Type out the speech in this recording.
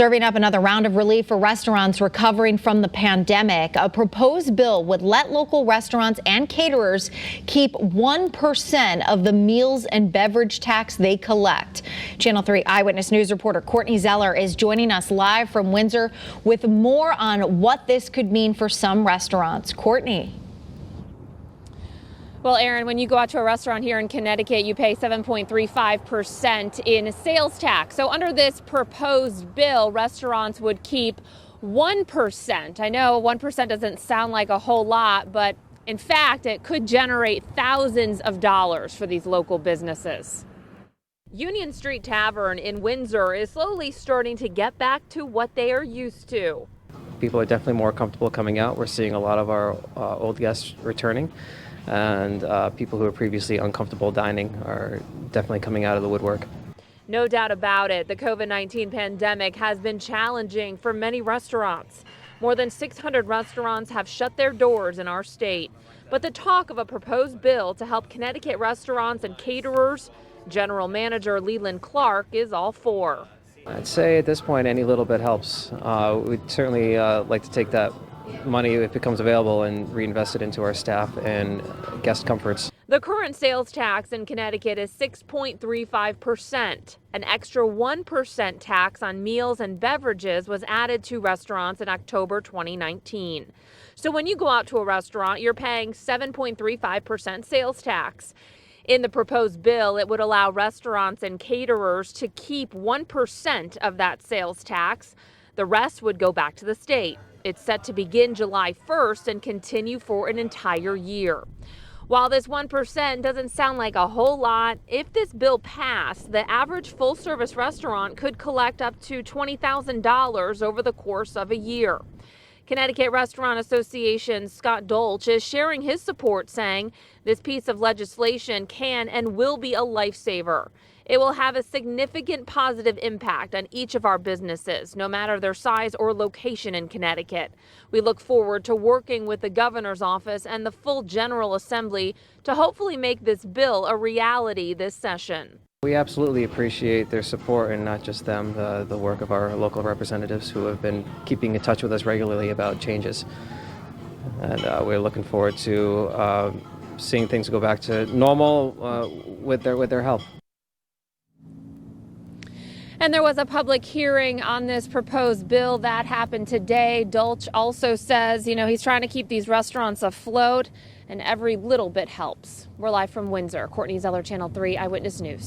Serving up another round of relief for restaurants recovering from the pandemic. A proposed bill would let local restaurants and caterers keep 1% of the meals and beverage tax they collect. Channel 3 Eyewitness News reporter Courtney Zeller is joining us live from Windsor with more on what this could mean for some restaurants. Courtney. Well, Aaron, when you go out to a restaurant here in Connecticut, you pay 7.35% in sales tax. So under this proposed bill, restaurants would keep 1%. I know 1% doesn't sound like a whole lot, but in fact, it could generate thousands of dollars for these local businesses. Union Street Tavern in Windsor is slowly starting to get back to what they are used to. People are definitely more comfortable coming out. We're seeing a lot of our old guests returning. And people who were previously uncomfortable dining are definitely coming out of the woodwork. No doubt about it. The COVID-19 pandemic has been challenging for many restaurants. More than 600 restaurants have shut their doors in our state. But the talk of a proposed bill to help Connecticut restaurants and caterers, General Manager Leland Clark is all for. I'd say at this point, any little bit helps. We'd certainly like to take that money, if it becomes available, and reinvest it into our staff and guest comforts. The current sales tax in Connecticut is 6.35%. An extra 1% tax on meals and beverages was added to restaurants in October 2019. So when you go out to a restaurant, you're paying 7.35% sales tax. In the proposed bill, it would allow restaurants and caterers to keep 1% of that sales tax. The rest would go back to the state. It's set to begin July 1st and continue for an entire year. While this 1% doesn't sound like a whole lot, if this bill passed, the average full-service restaurant could collect up to $20,000 over the course of a year. Connecticut Restaurant Association's Scott Dolch is sharing his support, saying this piece of legislation can and will be a lifesaver. It will have a significant positive impact on each of our businesses, no matter their size or location in Connecticut. We look forward to working with the governor's office and the full General Assembly to hopefully make this bill a reality this session. We absolutely appreciate their support, and not just them, the work of our local representatives who have been keeping in touch with us regularly about changes. And we're looking forward to seeing things go back to normal with their help. And there was a public hearing on this proposed bill that happened today. Dolch also says, he's trying to keep these restaurants afloat, and every little bit helps. We're live from Windsor. Courtney Zeller, Channel 3 Eyewitness News.